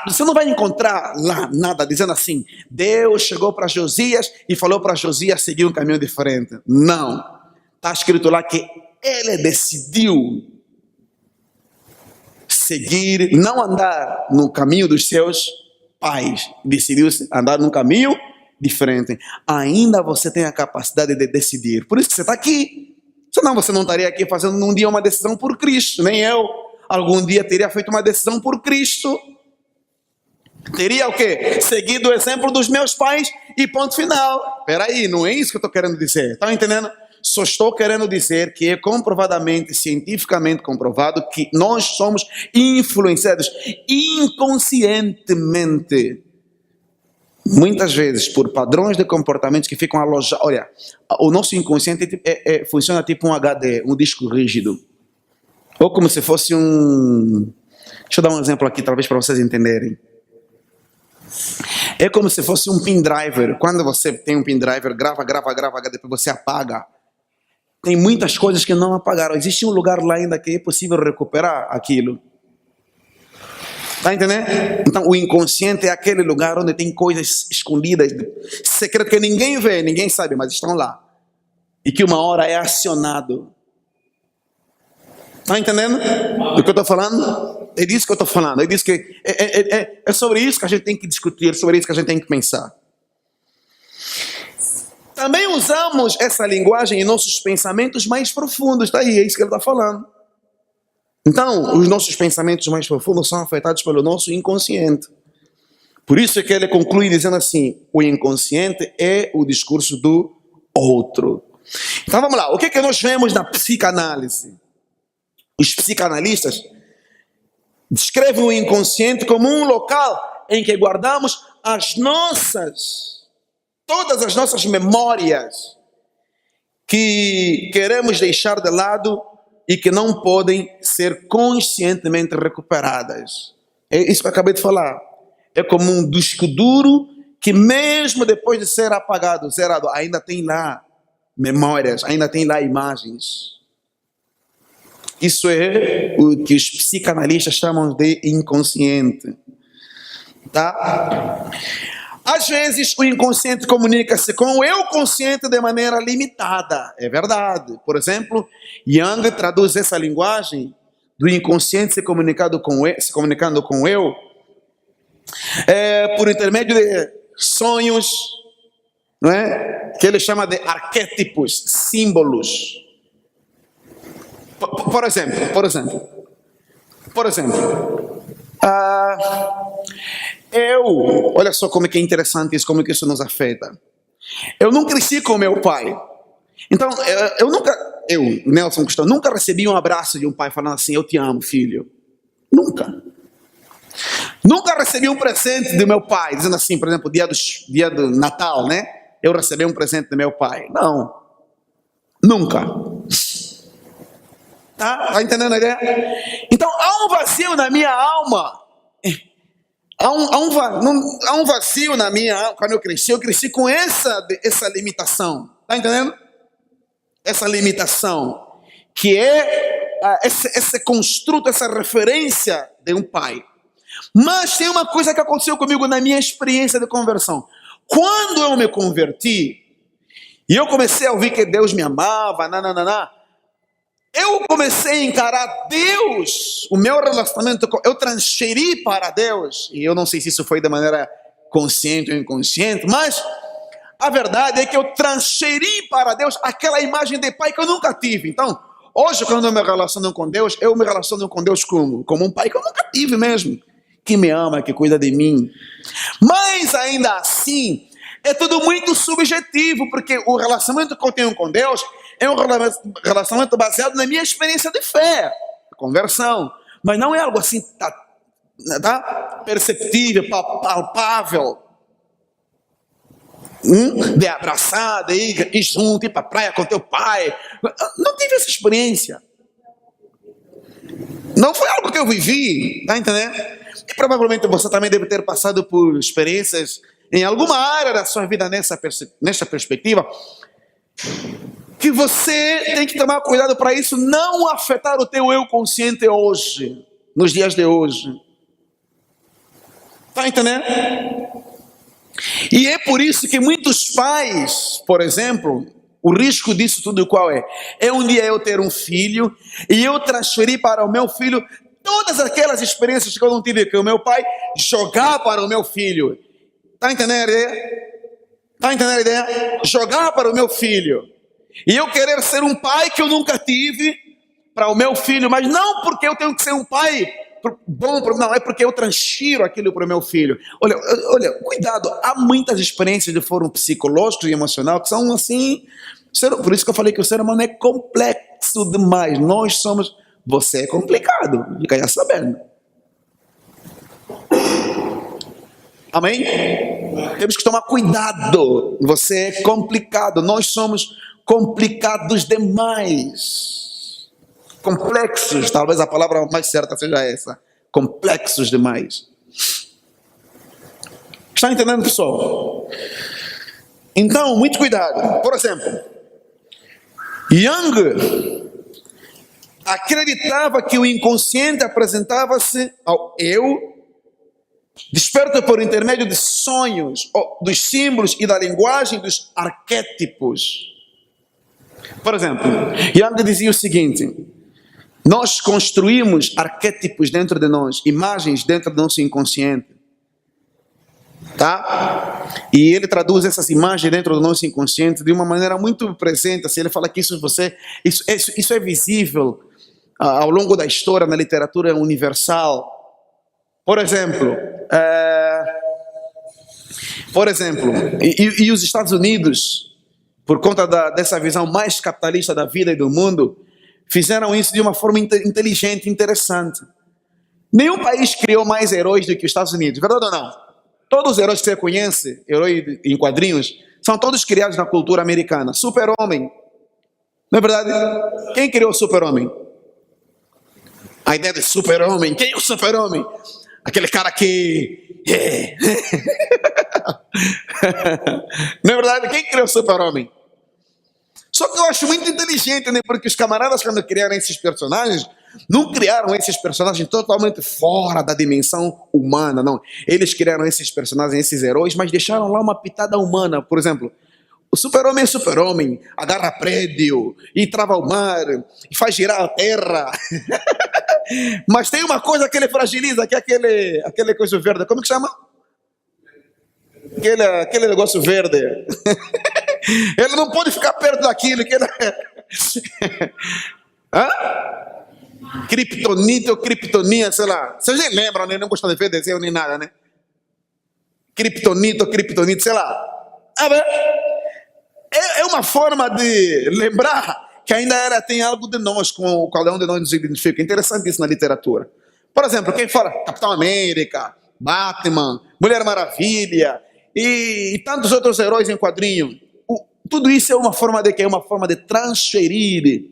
você não vai encontrar lá nada dizendo assim, Deus chegou para Josias e falou para Josias seguir um caminho diferente. Não. Está escrito lá que ele decidiu seguir, não andar no caminho dos seus pais, decidiu andar num caminho diferente. Ainda você tem a capacidade de decidir. Por isso que você está aqui. Senão você não estaria aqui fazendo um dia uma decisão por Cristo. Nem eu algum dia teria feito uma decisão por Cristo. Teria o quê? Seguido o exemplo dos meus pais e ponto final. Espera aí, não é isso que eu estou querendo dizer. Estão entendendo? Só estou querendo dizer que é comprovadamente, cientificamente comprovado, que nós somos influenciados inconscientemente, muitas vezes, por padrões de comportamentos que ficam alojados. Olha, o nosso inconsciente funciona tipo um HD, um disco rígido. Ou como se fosse um... Deixa eu dar um exemplo aqui, talvez para vocês entenderem. É como se fosse um pin driver. Quando você tem um pin driver, grava, depois você apaga. Tem muitas coisas que não apagaram. Existe um lugar lá ainda que é possível recuperar aquilo. Está entendendo? Então o inconsciente é aquele lugar onde tem coisas escondidas, secretas que ninguém vê, ninguém sabe, mas estão lá. E que uma hora é acionado. Está entendendo do que eu estou falando? É disso que eu estou falando. É disso que é sobre isso que a gente tem que discutir, sobre isso que a gente tem que pensar. Também usamos essa linguagem em nossos pensamentos mais profundos. Está aí, é isso que ele está falando. Então, os nossos pensamentos mais profundos são afetados pelo nosso inconsciente. Por isso é que ele conclui dizendo assim, o inconsciente é o discurso do outro. Então vamos lá, o que nós vemos na psicanálise? Os psicanalistas, descreve o inconsciente como um local em que guardamos todas as nossas memórias que queremos deixar de lado e que não podem ser conscientemente recuperadas. É isso que eu acabei de falar. É como um disco duro que mesmo depois de ser apagado, zerado, ainda tem lá memórias, ainda tem lá imagens. Isso é o que os psicanalistas chamam de inconsciente. Tá? Às vezes o inconsciente comunica-se com o eu consciente de maneira limitada. É verdade. Por exemplo, Jung traduz essa linguagem do inconsciente se comunicando com o eu por intermédio de sonhos, não é? Que ele chama de arquétipos, símbolos. Por exemplo, olha só como é que é interessante isso, como é que isso nos afeta. Eu não cresci com meu pai. Então, Nelson Gustavo, nunca recebi um abraço de um pai falando assim, eu te amo, filho. Nunca. Nunca recebi um presente do meu pai, dizendo assim, por exemplo, dia do Natal, né? Eu recebi um presente do meu pai. Não. Nunca. Tá entendendo a ideia? Então, há um vazio na minha alma. Há um vazio na minha alma. Quando eu cresci com essa limitação. Tá entendendo? Essa limitação. Que é esse construto, essa referência de um pai. Mas tem uma coisa que aconteceu comigo na minha experiência de conversão. Quando eu me converti, e eu comecei a ouvir que Deus me amava, eu comecei a encarar Deus, o meu relacionamento, eu transferi para Deus, e eu não sei se isso foi de maneira consciente ou inconsciente, mas a verdade é que eu transferi para Deus aquela imagem de pai que eu nunca tive. Então, hoje quando eu me relaciono com Deus, eu me relaciono com Deus como um pai que eu nunca tive mesmo, que me ama, que cuida de mim. Mas ainda assim, é tudo muito subjetivo, porque o relacionamento que eu tenho com Deus é um relacionamento baseado na minha experiência de fé, conversão. Mas não é algo assim, tá perceptível, palpável. De abraçar, de ir junto, ir para a praia com teu pai. Não tive essa experiência. Não foi algo que eu vivi, tá entendendo? E provavelmente você também deve ter passado por experiências em alguma área da sua vida nessa perspectiva, que você tem que tomar cuidado para isso não afetar o teu eu consciente hoje, nos dias de hoje. Tá entendendo? E é por isso que muitos pais, por exemplo, o risco disso tudo qual é? É um dia eu ter um filho e eu transferir para o meu filho todas aquelas experiências que eu não tive com o meu pai, jogar para o meu filho. Tá entendendo a ideia? Tá entendendo a ideia? Jogar para o meu filho. E eu querer ser um pai que eu nunca tive para o meu filho, mas não porque eu tenho que ser um pai bom, não, é porque eu transfiro aquilo para o meu filho. Olha, cuidado, há muitas experiências de foro psicológico e emocional que são assim, por isso que eu falei que o ser humano é complexo demais. Você é complicado, fica já sabendo. Amém? Temos que tomar cuidado. Você é complicado. Nós somos complicados demais. Complexos, talvez a palavra mais certa seja essa. Complexos demais. Está entendendo, pessoal? Então, muito cuidado. Por exemplo, Jung acreditava que o inconsciente apresentava-se ao eu, desperto por intermédio de sonhos, dos símbolos e da linguagem dos arquétipos. Por exemplo, Jung dizia o seguinte: nós construímos arquétipos dentro de nós, imagens dentro do nosso inconsciente. Tá? E ele traduz essas imagens dentro do nosso inconsciente de uma maneira muito presente. Assim, ele fala que isso é visível ao longo da história na literatura universal. Por exemplo, e os Estados Unidos, por conta dessa visão mais capitalista da vida e do mundo, fizeram isso de uma forma inteligente, interessante. Nenhum país criou mais heróis do que os Estados Unidos, verdade ou não? Todos os heróis que você conhece, heróis em quadrinhos, são todos criados na cultura americana. Super-Homem, não é verdade? Quem criou o Super-Homem? A ideia de Super-Homem, quem é o Super-Homem? Aquele cara que... Não é verdade? Quem criou o Super-Homem? Só que eu acho muito inteligente, né? Porque os camaradas, quando criaram esses personagens, não criaram esses personagens totalmente fora da dimensão humana, não. Eles criaram esses personagens, esses heróis, mas deixaram lá uma pitada humana. Por exemplo, o Super-Homem é Super-Homem, agarra prédio, e trava o mar, e faz girar a terra. Mas tem uma coisa que ele fragiliza, que é aquele coisa verde. Como que chama? Aquele negócio verde. Ele não pode ficar perto daquilo. Hã? Kryptonita ou kryptonia, sei lá. Vocês nem lembram, né? Não gostam de ver desenho nem nada, né? Kryptonita ou kryptonita, sei lá. É uma forma de lembrar que ainda tem algo de nós com cada um de nós nos identifica. Interessante isso na literatura. Por exemplo, quem fala Capitão América, Batman, Mulher Maravilha e tantos outros heróis em quadrinho. Tudo isso é uma forma de quê? É uma forma de transferir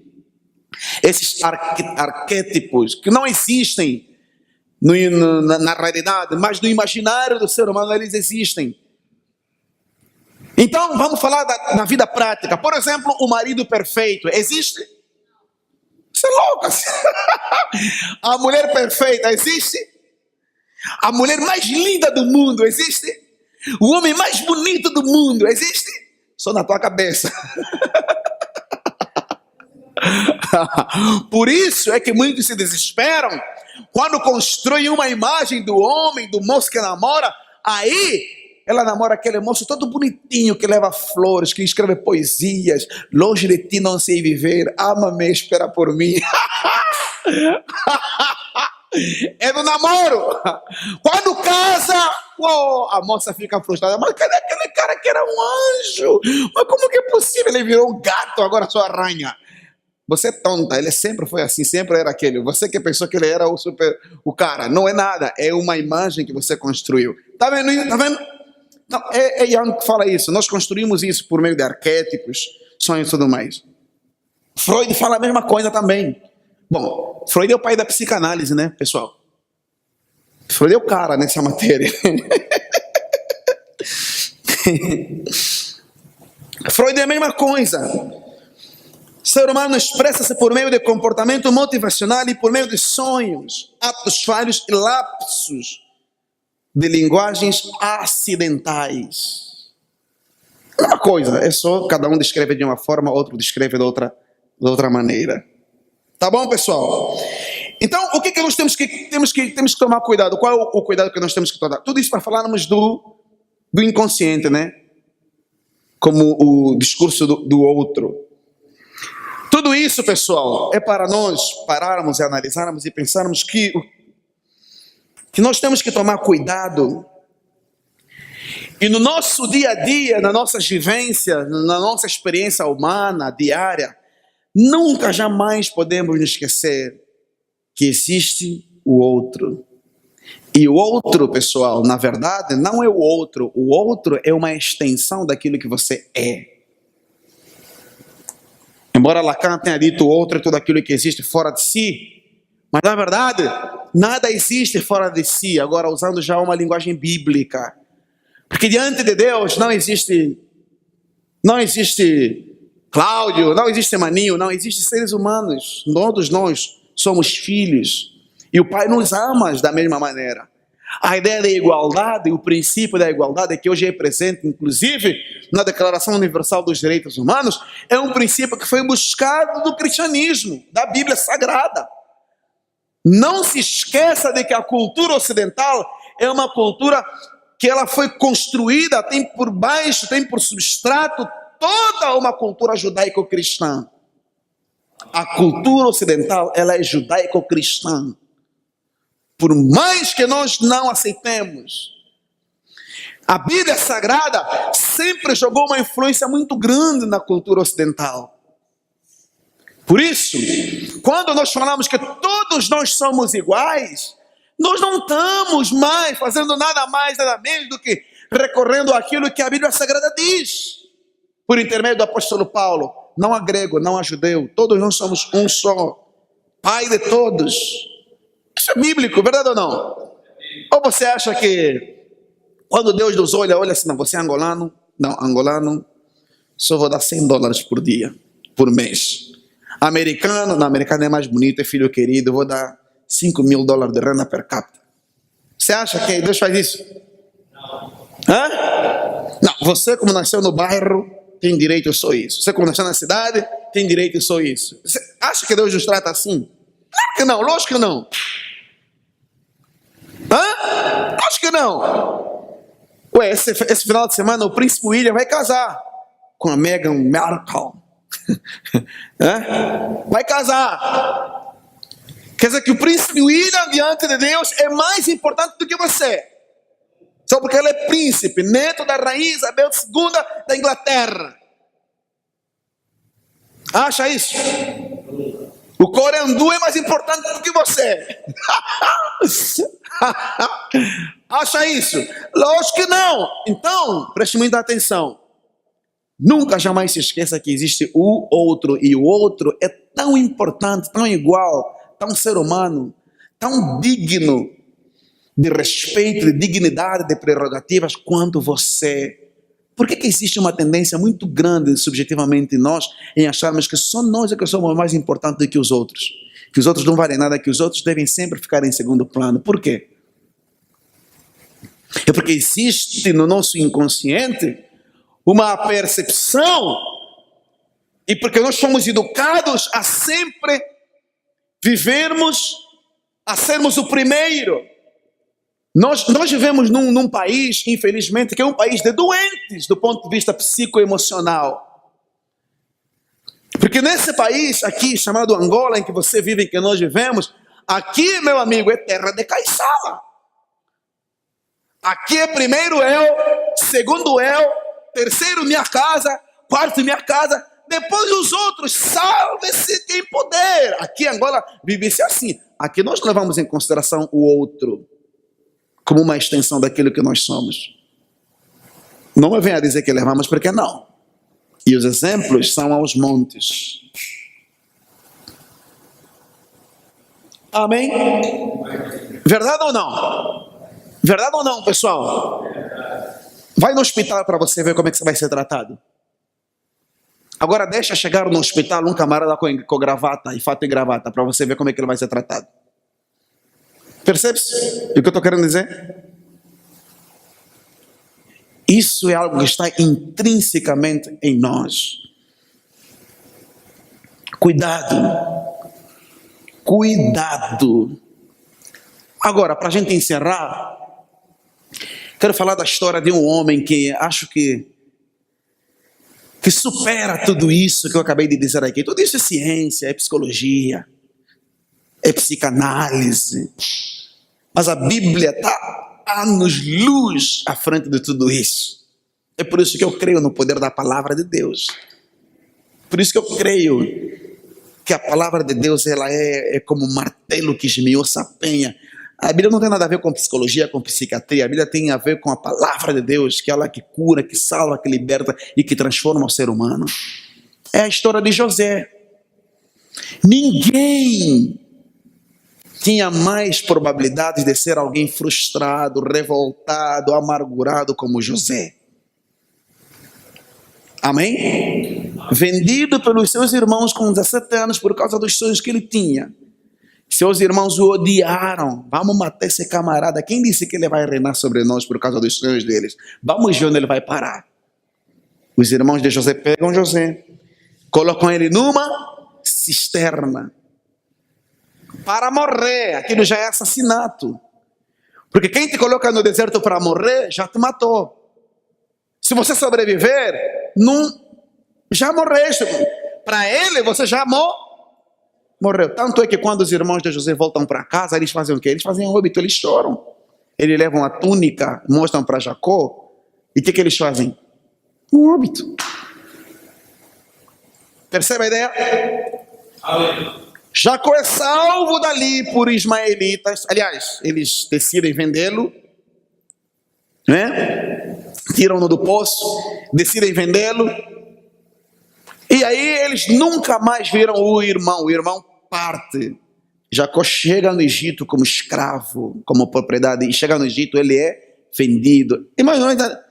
esses arquétipos que não existem na realidade, mas no imaginário do ser humano eles existem. Então, vamos falar na vida prática. Por exemplo, o marido perfeito. Existe? Você é louco. A mulher perfeita existe? A mulher mais linda do mundo existe? O homem mais bonito do mundo existe? Só na tua cabeça. Por isso é que muitos se desesperam quando constroem uma imagem do homem, do moço que namora. Aí ela namora aquele moço todo bonitinho que leva flores, que escreve poesias. Longe de ti não sei viver, ama-me, espera por mim. É no namoro. Quando casa, a moça fica frustrada. Mas cadê aquele cara que era um anjo? Mas como que é possível? Ele virou um gato, agora só arranha. Você é tonta, ele sempre foi assim, sempre era aquele. Você que pensou que ele era o cara. Não é nada, é uma imagem que você construiu. Tá vendo? Tá vendo? Não, é Jung que fala isso. Nós construímos isso por meio de arquétipos, sonhos e tudo mais. Freud fala a mesma coisa também. Bom, Freud é o pai da psicanálise, né, pessoal? Freud é o cara nessa matéria. Freud é a mesma coisa. O ser humano expressa-se por meio de comportamento motivacional e por meio de sonhos, atos falhos e lapsos de linguagens acidentais. Uma coisa, é só cada um descreve de uma forma, outro descreve de outra maneira. Tá bom, pessoal? Então, o que nós temos que tomar cuidado? Qual é o cuidado que nós temos que tomar? Tudo isso para falarmos do inconsciente, né? Como o discurso do outro. Tudo isso, pessoal, é para nós pararmos e analisarmos e pensarmos que nós temos que tomar cuidado. E no nosso dia a dia, na nossa vivência, na nossa experiência humana diária, nunca, jamais podemos nos esquecer que existe o outro. E o outro, pessoal, na verdade, não é o outro. O outro é uma extensão daquilo que você é. Embora Lacan tenha dito o outro é tudo aquilo que existe fora de si, mas na verdade, nada existe fora de si. Agora, usando já uma linguagem bíblica. Porque diante de Deus não existe Cláudio, não existe Maninho, não existe seres humanos. Todos nós somos filhos. E o Pai nos ama da mesma maneira. A ideia da igualdade, o princípio da igualdade, que hoje é presente, inclusive, na Declaração Universal dos Direitos Humanos, é um princípio que foi buscado do cristianismo, da Bíblia Sagrada. Não se esqueça de que a cultura ocidental é uma cultura que ela foi construída, tem por baixo, tem por substrato, toda uma cultura judaico-cristã. A cultura ocidental, ela é judaico-cristã. Por mais que nós não aceitemos, a Bíblia Sagrada sempre jogou uma influência muito grande na cultura ocidental. Por isso, quando nós falamos que todos nós somos iguais, Nós não estamos mais fazendo nada mais, nada menos do que recorrendo àquilo que a Bíblia Sagrada diz, por intermédio do apóstolo Paulo. Não há grego, não há judeu, todos nós somos um só, Pai de todos. Isso é bíblico, verdade ou não? Ou você acha que quando Deus nos olha assim, não, você é angolano? Não, angolano, só vou dar $100 por dia, por mês. Americano, não, americano é mais bonito, é filho querido, vou dar $5.000 de renda per capita. Você acha que Deus faz isso? Hã? Não, você como nasceu no bairro, tem direito só isso. Você como nasceu na cidade, tem direito só isso. Você acha que Deus nos trata assim? Claro que não, lógico que não. Hã? Acho que não. Ué, esse final de semana o príncipe William vai casar com a Meghan Markle. Vai casar. Quer dizer que o príncipe William diante de Deus é mais importante do que você. Só porque ele é príncipe, neto da rainha Isabel II da Inglaterra. Acha isso? O Corandu é mais importante do que você. Acha isso? Lógico que não. Então, preste muita atenção. Nunca jamais se esqueça que existe o outro. E o outro é tão importante, tão igual, tão ser humano, tão digno de respeito, de dignidade, de prerrogativas quanto você. Por que existe uma tendência muito grande, subjetivamente, em nós, em acharmos que só nós é que somos mais importantes do que os outros? Que os outros não valem nada, que os outros devem sempre ficar em segundo plano. Por quê? É porque existe no nosso inconsciente uma percepção, e porque nós fomos educados a sempre vivermos, a sermos o primeiro. Nós vivemos num país, infelizmente, que é um país de doentes do ponto de vista psicoemocional. Porque nesse país aqui, chamado Angola, em que você vive, em que nós vivemos, aqui, meu amigo, é terra de caiçara. Aqui é primeiro eu, segundo eu, terceiro minha casa, quarto minha casa, depois os outros, salve-se quem puder. Aqui em Angola vive-se assim. Aqui nós levamos em consideração o outro como uma extensão daquilo que nós somos. Não me venha dizer que levamos, porque não. E os exemplos são aos montes. Amém? Verdade ou não? Verdade ou não, pessoal? Vai no hospital para você ver como é que você vai ser tratado. Agora deixa chegar no hospital um camarada com gravata e fato e gravata para você ver como é que ele vai ser tratado. Percebe-se o que eu estou querendo dizer? Isso é algo que está intrinsecamente em nós. Cuidado. Cuidado. Agora, para a gente encerrar, quero falar da história de um homem que acho que supera tudo isso que eu acabei de dizer aqui. Tudo isso é ciência, é psicologia, é psicanálise. Mas a Bíblia está anos-luz à frente de tudo isso. É por isso que eu creio no poder da palavra de Deus. Por isso que eu creio que a palavra de Deus ela é como um martelo que esmiuça a penha. A Bíblia não tem nada a ver com psicologia, com psiquiatria. A Bíblia tem a ver com a palavra de Deus, que é ela que cura, que salva, que liberta e que transforma o ser humano. É a história de José. Ninguém tinha mais probabilidades de ser alguém frustrado, revoltado, amargurado como José. Amém? Vendido pelos seus irmãos com 17 anos por causa dos sonhos que ele tinha. Seus irmãos o odiaram. Vamos matar esse camarada. Quem disse que ele vai reinar sobre nós por causa dos sonhos deles? Vamos ver onde ele vai parar. Os irmãos de José pegam José, colocam ele numa cisterna para morrer. Aquilo já é assassinato. Porque quem te coloca no deserto para morrer, já te matou. Se você sobreviver, já morreste. Para ele, você já morreu. Tanto é que quando os irmãos de José voltam para casa, eles fazem o quê? Eles fazem um óbito, eles choram. Eles levam a túnica, mostram para Jacó. E o que eles fazem? Um óbito. Percebe a ideia? Jacó é salvo dali por ismaelitas. Aliás, eles decidem vendê-lo, né? Tiram-no do poço, decidem vendê-lo. E aí eles nunca mais viram o irmão. O irmão parte. Jacó chega no Egito como escravo, como propriedade. E chega no Egito, ele é vendido. Imagina.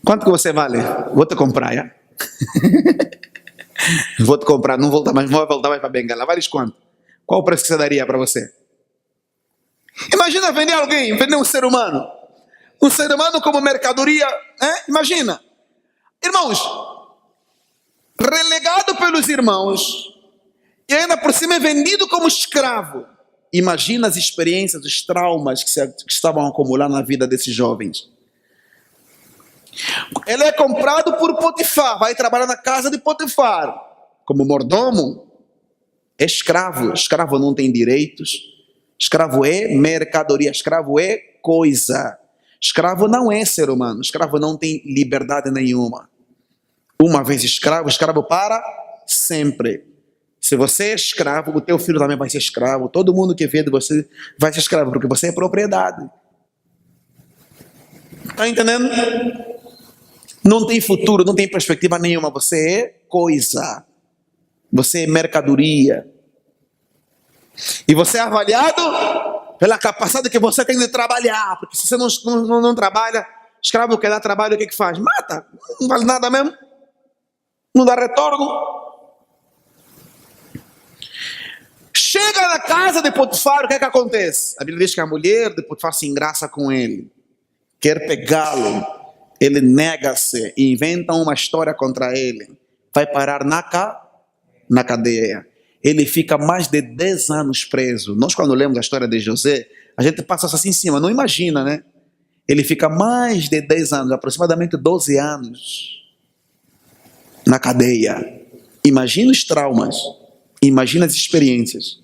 Quanto que você vale? Vou te comprar, já? Vou te comprar, não vou voltar mais para Bengala. Vales quanto? Qual o preço que você daria para você? Imagina vender alguém, vender um ser humano. Um ser humano como mercadoria, né? Imagina. Irmãos, relegado pelos irmãos, e ainda por cima é vendido como escravo. Imagina as experiências, os traumas que estavam acumulando na vida desses jovens. Ele é comprado por Potifar, vai trabalhar na casa de Potifar, como mordomo. É escravo, escravo não tem direitos, escravo é mercadoria, escravo é coisa. Escravo não é ser humano, escravo não tem liberdade nenhuma. Uma vez escravo, escravo para sempre. Se você é escravo, o teu filho também vai ser escravo. Todo mundo que vê de você vai ser escravo, porque você é propriedade. Está entendendo? Não tem futuro, não tem perspectiva nenhuma. Você é coisa. Você é mercadoria. E você é avaliado pela capacidade que você tem de trabalhar. Porque se você não trabalha, escravo que dá trabalho, o que faz? Mata. Não vale nada mesmo. Não dá retorno. Chega na casa de Potifar, o que acontece? A Bíblia diz que a mulher de Potifar se engraça com ele. Quer pegá-lo. Ele nega-se e inventa uma história contra ele. Vai parar na cadeia. Ele fica mais de 10 anos preso. Nós, quando lemos a história de José, a gente passa assim em cima, não imagina, né? Ele fica mais de 10 anos, aproximadamente 12 anos, na cadeia. Imagina os traumas, imagina as experiências.